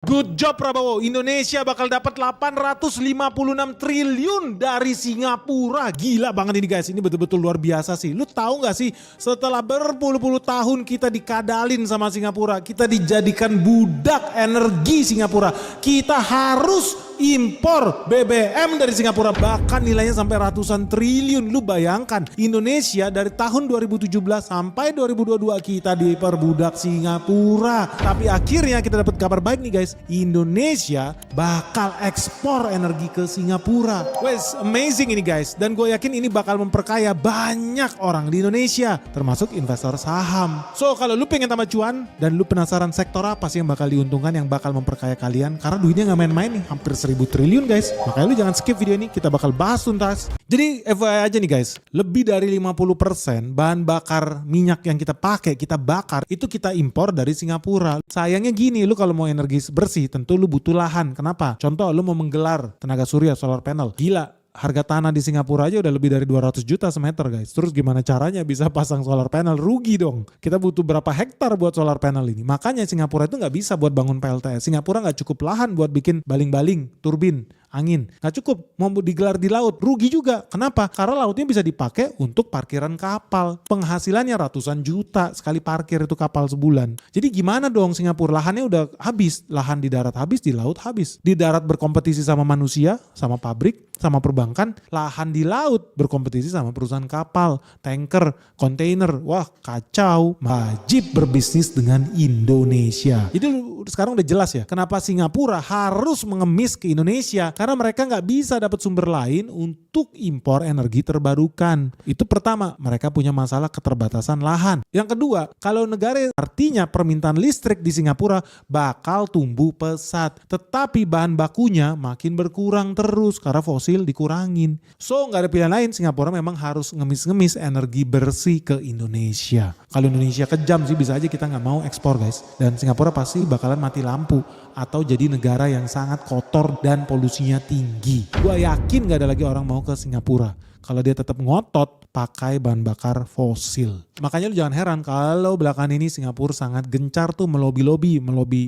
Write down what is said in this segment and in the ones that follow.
Good job Prabowo, Indonesia bakal dapat 856 triliun dari Singapura. Gila banget ini guys, ini betul-betul luar biasa sih. Lu tahu gak sih, setelah berpuluh-puluh tahun kita dikadalin sama Singapura, kita dijadikan budak energi Singapura. Kita harus impor BBM dari Singapura, bahkan nilainya sampai ratusan triliun. Lu bayangkan, Indonesia dari tahun 2017 sampai 2022 kita diperbudak Singapura. Tapi akhirnya kita dapat kabar baik nih guys, Indonesia bakal ekspor energi ke Singapura. Wes, amazing ini guys, dan gue yakin ini bakal memperkaya banyak orang di Indonesia, termasuk investor saham. So kalau lu pengen tambah cuan dan lu penasaran sektor apa sih yang bakal diuntungkan, yang bakal memperkaya kalian, karena duitnya gak main-main nih, hampir 1000 triliun guys. Makanya lu jangan skip video ini, kita bakal bahas tuntas. Jadi FYI aja nih guys, lebih dari 50% bahan bakar minyak yang kita pakai, kita bakar, itu kita impor dari Singapura. Sayangnya gini, lu kalau mau energi bersih tentu lu butuh lahan. Kenapa? Contoh lu mau menggelar tenaga surya, solar panel. Gila, harga tanah di Singapura aja udah lebih dari 200 juta semeter guys. Terus gimana caranya bisa pasang solar panel? Rugi dong. Kita butuh berapa hektar buat solar panel ini. Makanya Singapura itu nggak bisa buat bangun PLTS. Singapura nggak cukup lahan buat bikin baling-baling, turbin, angin. Nggak cukup, mau digelar di laut, rugi juga. Kenapa? Karena lautnya bisa dipakai untuk parkiran kapal. Penghasilannya ratusan juta sekali parkir itu kapal sebulan. Jadi gimana dong Singapura? Lahannya udah habis. Lahan di darat habis, di laut habis. Di darat berkompetisi sama manusia, sama pabrik, sama perbankan. Lahan di laut berkompetisi sama perusahaan kapal, tanker, kontainer. Wah kacau. Wajib berbisnis dengan Indonesia. Jadi sekarang udah jelas ya, kenapa Singapura harus mengemis ke Indonesia. Karena mereka nggak bisa dapat sumber lain untuk impor energi terbarukan. Itu pertama, mereka punya masalah keterbatasan lahan. Yang kedua, kalau negara, artinya permintaan listrik di Singapura bakal tumbuh pesat. Tetapi bahan bakunya makin berkurang terus karena fosil dikurangin. So nggak ada pilihan lain, Singapura memang harus ngemis-ngemis energi bersih ke Indonesia. Kalau Indonesia kejam sih, bisa aja kita nggak mau ekspor guys. Dan Singapura pasti bakalan mati lampu atau jadi negara yang sangat kotor dan polusinya tinggi. Gue yakin gak ada lagi orang mau ke Singapura kalau dia tetap ngotot pakai bahan bakar fosil. Makanya lu jangan heran kalau belakangan ini Singapura sangat gencar tuh melobi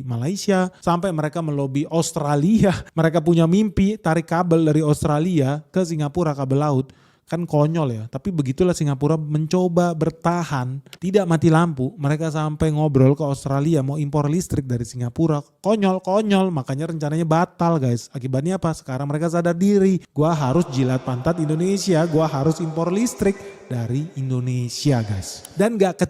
Malaysia, sampai mereka melobi Australia. Mereka punya mimpi tarik kabel dari Australia ke Singapura, kabel laut. Kan konyol ya, tapi begitulah Singapura mencoba bertahan, tidak mati lampu. Mereka sampai ngobrol ke Australia mau impor listrik dari Singapura. Konyol, makanya rencananya batal guys. Akibatnya apa? Sekarang mereka sadar diri, gua harus jilat pantat Indonesia, gua harus impor listrik dari Indonesia guys. Dan gak